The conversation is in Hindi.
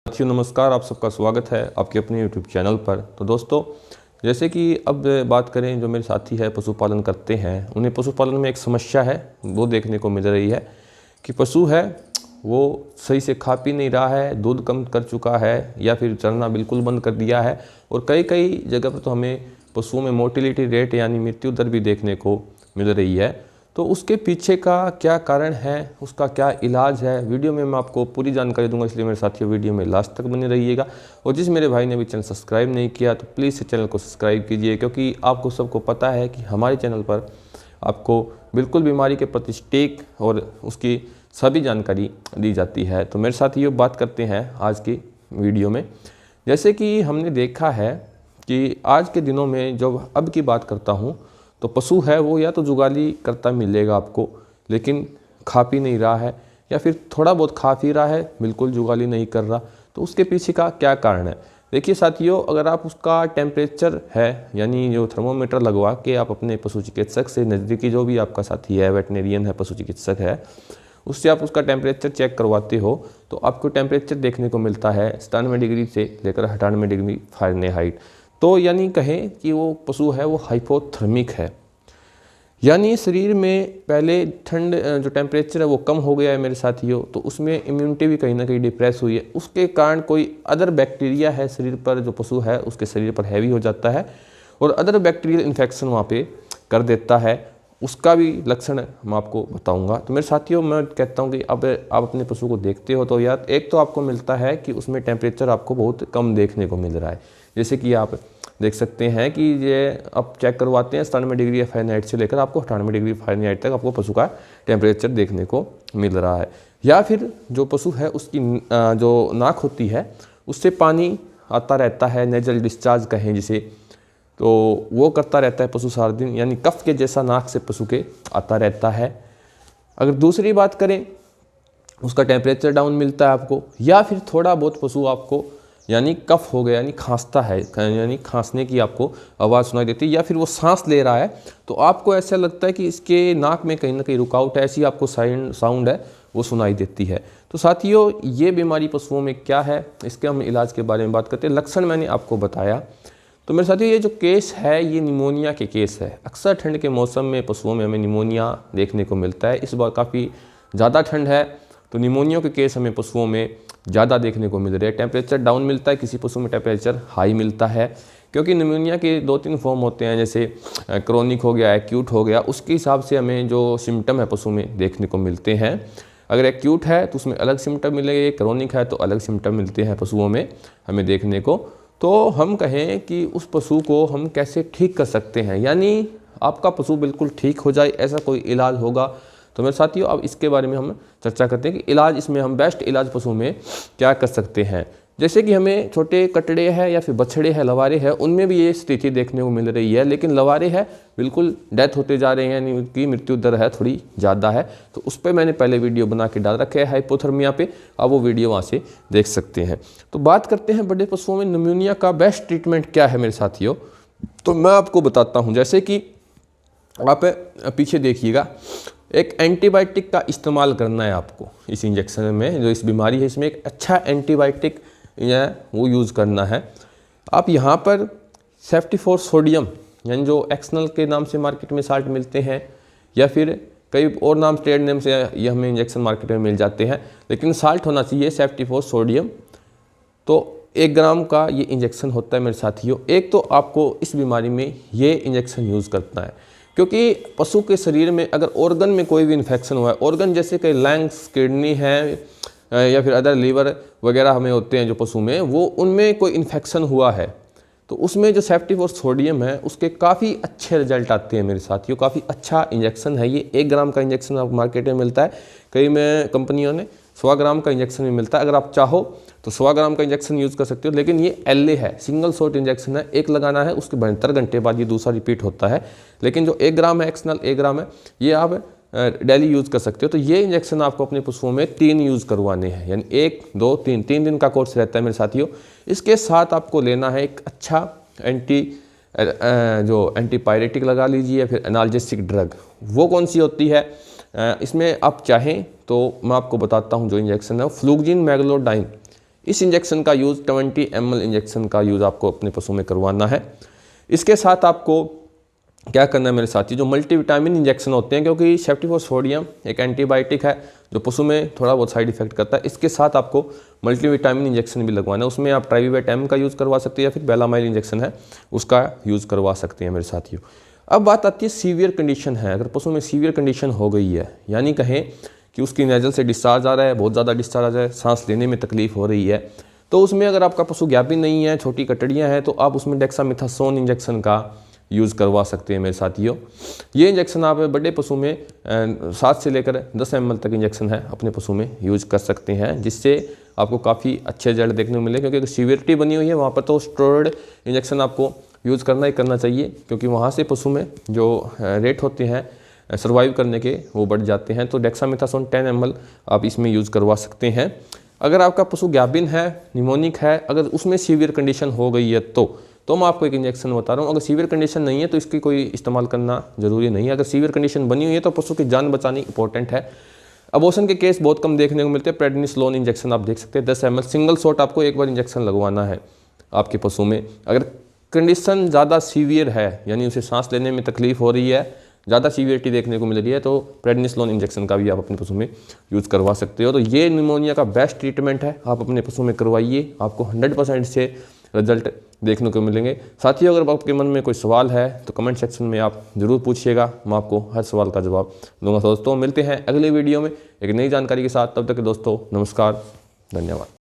साथियों नमस्कार, आप सबका स्वागत है आपके अपने YouTube चैनल पर। तो दोस्तों, जैसे कि अब बात करें, जो मेरे साथी है पशुपालन करते हैं, उन्हें पशुपालन में एक समस्या है वो देखने को मिल रही है कि पशु है वो सही से खा पी नहीं रहा है, दूध कम कर चुका है या फिर चरना बिल्कुल बंद कर दिया है। और कई कई जगह पर तो हमें पशुओं में मोर्टेलिटी रेट यानी मृत्यु दर भी देखने को मिल रही है। तो उसके पीछे का क्या कारण है, उसका क्या इलाज है, वीडियो में मैं आपको पूरी जानकारी दूंगा, इसलिए मेरे साथियों वीडियो में लास्ट तक बने रहिएगा। और जिस मेरे भाई ने भी चैनल सब्सक्राइब नहीं किया तो प्लीज़ इस चैनल को सब्सक्राइब कीजिए, क्योंकि आपको सबको पता है कि हमारे चैनल पर आपको बिल्कुल बीमारी के प्रति सटीक और उसकी सभी जानकारी दी जाती है। तो मेरे साथियों बात करते हैं आज की वीडियो में। जैसे कि हमने देखा है कि आज के दिनों में जब अब की बात करता हूँ तो पशु है वो या तो जुगाली करता मिलेगा आपको, लेकिन खा पी नहीं रहा है, या फिर थोड़ा बहुत खा पी रहा है, बिल्कुल जुगाली नहीं कर रहा। तो उसके पीछे का क्या कारण है? देखिए साथियों, अगर आप उसका टेम्परेचर है यानी जो थर्मोमीटर लगवा के आप अपने पशु चिकित्सक से, नज़दीकी जो भी आपका साथी है, वेटनेरियन है, पशु चिकित्सक है, उससे आप उसका टेम्परेचर चेक करवाते हो तो आपको टेम्परेचर देखने को मिलता है 97 डिग्री से लेकर 98 डिग्री फ़ारेनहाइट। तो यानी कहें कि वो पशु है वो हाइपोथर्मिक है, यानी शरीर में पहले ठंड जो टेम्परेचर है वो कम हो गया है मेरे साथियों। तो उसमें इम्यूनिटी भी कहीं ना कहीं डिप्रेस हुई है, उसके कारण कोई अदर बैक्टीरिया है शरीर पर, जो पशु है उसके शरीर पर हैवी हो जाता है और अदर बैक्टीरियल इन्फेक्शन वहाँ पे कर देता है। उसका भी लक्षण मैं आपको बताऊंगा। तो मेरे साथियों, मैं कहता हूँ कि अब आप अपने पशु को देखते हो तो यार एक तो आपको मिलता है कि उसमें टेम्परेचर आपको बहुत कम देखने को मिल रहा है। जैसे कि आप देख सकते हैं कि ये आप चेक करवाते हैं 97 डिग्री फ़ारेनहाइट से लेकर आपको 98 डिग्री फ़ारेनहाइट तक आपको पशु का टेम्परेचर देखने को मिल रहा है। या फिर जो पशु है उसकी जो नाक होती है उससे पानी आता रहता है, नेजल डिस्चार्ज कहें जिसे, तो वो करता रहता है पशु सारा दिन, यानी कफ के जैसा नाक से पशु के आता रहता है। अगर दूसरी बात करें, उसका टेम्परेचर डाउन मिलता है आपको, या फिर थोड़ा बहुत पशु आपको यानी कफ हो गया यानी खांसता है, यानी खांसने की आपको आवाज़ सुनाई देती है, या फिर वो सांस ले रहा है तो आपको ऐसा लगता है कि इसके नाक में कहीं ना कहीं रुकावट है, ऐसी आपको साउंड है वो सुनाई देती है। तो साथियों, ये बीमारी पशुओं में क्या है, इसके हम इलाज के बारे में बात करते हैं। लक्षण मैंने आपको बताया। तो मेरे साथियों, ये जो केस है ये निमोनिया के केस है। अक्सर ठंड के मौसम में पशुओं में हमें निमोनिया देखने को मिलता है। इस बार काफ़ी ज़्यादा ठंड है तो निमोनिया के केस हमें पशुओं में ज़्यादा देखने को मिल रहे हैं। टेम्परेचर डाउन मिलता है, किसी पशु में टेम्परेचर हाई मिलता है, क्योंकि निमोनिया के 2-3 फॉर्म होते हैं, जैसे क्रोनिक हो गया, एक्यूट हो गया। उसके हिसाब से हमें जो सिम्टम है पशु में देखने को मिलते हैं। अगर एक्यूट है तो उसमें अलग सिम्टम मिलेंगे, क्रोनिक है तो अलग सिम्टम मिलते हैं पशुओं में हमें देखने को। तो हम कहें कि उस पशु को हम कैसे ठीक कर सकते हैं, यानी आपका पशु बिल्कुल ठीक हो जाए, ऐसा कोई इलाज होगा? तो मेरे साथियों, अब इसके बारे में हम चर्चा करते हैं कि इलाज, इसमें हम बेस्ट इलाज पशु में क्या कर सकते हैं। जैसे कि हमें छोटे कटड़े हैं या फिर बछड़े हैं, लवारे हैं, उनमें भी ये स्थिति देखने को मिल रही है, लेकिन लवारे हैं बिल्कुल डेथ होते जा रहे हैं, यानी उनकी मृत्यु दर है थोड़ी ज़्यादा है। तो उस पर मैंने पहले वीडियो बना के डाल रखे है हाइपोथर्मिया पे, आप वो वीडियो वहाँ से देख सकते हैं। तो बात करते हैं बड़े पशुओं में निमोनिया का बेस्ट ट्रीटमेंट क्या है मेरे साथियों। तो मैं आपको बताता हूँ। जैसे कि आप पीछे देखिएगा, एक एंटीबायोटिक का इस्तेमाल करना है आपको इस इंजेक्शन में। जो इस बीमारी है इसमें एक अच्छा एंटीबायोटिक वो यूज़ करना है। आप यहाँ पर सेफ्टिफोर सोडियम, यानी जो एक्सनल के नाम से मार्केट में साल्ट मिलते हैं, या फिर कई और नाम ट्रेड नेम से ये हमें इंजेक्शन मार्केट में मिल जाते हैं, लेकिन साल्ट होना चाहिए सेफ्टिफोर सोडियम। तो 1 ग्राम का ये इंजेक्शन होता है मेरे साथियों। एक तो आपको इस बीमारी में ये इंजेक्शन यूज़ करना है, क्योंकि पशु के शरीर में अगर ऑर्गन में कोई भी इन्फेक्शन हुआ है, ऑर्गन जैसे कि लंग्स, किडनी है या फिर अदर लीवर वगैरह हमें होते हैं जो पशु में, वो उनमें कोई इन्फेक्शन हुआ है तो उसमें जो सेफ्टिफोर सोडियम है उसके काफ़ी अच्छे रिजल्ट आते हैं मेरे साथियों। काफ़ी अच्छा इंजेक्शन है ये। 1 ग्राम का इंजेक्शन आपको मार्केट में मिलता है, कई में कंपनियों ने 100 ग्राम का इंजेक्शन भी मिलता है। अगर आप चाहो तो 100 ग्राम का इंजेक्शन यूज़ कर सकते हो, लेकिन ये LA है, सिंगल शॉट इंजेक्शन है, एक लगाना है, उसके 72 घंटे बाद ये दूसरा रिपीट होता है। लेकिन जो 1 ग्राम है, एक्सनल 1 ग्राम है, ये आप डेली यूज़ कर सकते हो। तो ये इंजेक्शन आपको अपने पशुओं में 3 यूज़ करवाने हैं, यानी 1, 2, 3 दिन का कोर्स रहता है मेरे साथियों। इसके साथ आपको लेना है एक अच्छा जो एंटीपायरेटिक लगा लीजिए, या फिर एनाल्जेसिक ड्रग। वो कौन सी होती है? इसमें आप चाहें तो मैं आपको बताता हूँ। जो इंजेक्शन है फ्लूगजिन मैग्लोडाइन, इस इंजेक्शन का यूज़ 20 ml इंजेक्शन का यूज़ आपको अपने पशु में करवाना है। इसके साथ आपको क्या करना है मेरे साथी, जो मल्टीविटामिन इंजेक्शन होते हैं, क्योंकि सेफ्टिफोस्फोडियम एक एंटीबायोटिक है जो पशु में थोड़ा बहुत साइड इफेक्ट करता है, इसके साथ आपको मल्टीविटामिन इंजेक्शन भी लगवाना है। उसमें आप ट्राइविवेट एम का यूज़ करवा सकते हैं या फिर बेलामाइल इंजेक्शन है उसका यूज़ करवा सकते हैं मेरे साथियों। अब बात आती है सीवियर कंडीशन है। अगर पशु में सीवियर कंडीशन हो गई है, यानी कहें कि उसकी नेजल से डिस्चार्ज आ रहा है, बहुत ज़्यादा डिस्चार्ज आ रहा है, सांस लेने में तकलीफ हो रही है, तो उसमें अगर आपका पशु ज्ञापिन नहीं है, छोटी कटड़ियाँ हैं, तो आप उसमें डेक्सामेथासोन इंजेक्शन का यूज़ करवा सकते हैं मेरे साथियों। ये इंजेक्शन आप बड़े पशु में 7 से लेकर 10 ml तक इंजेक्शन है अपने पशु में यूज कर सकते हैं, जिससे आपको काफ़ी अच्छे रिजल्ट देखने को मिले। क्योंकि अगर सीवियरिटी बनी हुई है वहाँ पर तो स्टेरॉइड इंजेक्शन आपको यूज़ करना ही करना चाहिए, क्योंकि वहाँ से पशु में जो रेट होते हैं सर्वाइव करने के वो बढ़ जाते हैं। तो डेक्सामेथासोन 10 ml आप इसमें यूज़ करवा सकते हैं। अगर आपका पशु ज्ञाबिन है, निमोनिक है, अगर उसमें सीवियर कंडीशन हो गई है तो मैं आपको एक इंजेक्शन बता रहा हूँ। अगर सीवियर कंडीशन नहीं है तो इसकी कोई इस्तेमाल करना जरूरी नहीं है। अगर सीवियर कंडीशन बनी हुई है तो पशु की जान बचानी इंपॉर्टेंट है। अबॉर्शन के केस बहुत कम देखने को मिलते हैं। प्रेडनिसोलोन इंजेक्शन आप देख सकते हैं 10 ml सिंगल शॉट आपको एक बार इंजेक्शन लगवाना है आपके पशु में। अगर कंडीशन ज़्यादा सीवियर है, यानी उसे सांस लेने में तकलीफ हो रही है, ज़्यादा सीवियरिटी देखने को मिल रही है, तो प्रेडनिसोलोन इंजेक्शन का भी आप अपने पशु में यूज़ करवा सकते हो। तो ये निमोनिया का बेस्ट ट्रीटमेंट है, आप अपने पशु में करवाइए, आपको 100% से रिजल्ट देखने को मिलेंगे। साथियों, अगर आपके मन में कोई सवाल है तो कमेंट सेक्शन में आप ज़रूर पूछिएगा, मैं आपको हर सवाल का जवाब दूंगा। दोस्तों मिलते हैं अगले वीडियो में एक नई जानकारी के साथ। तब तक दोस्तों नमस्कार, धन्यवाद।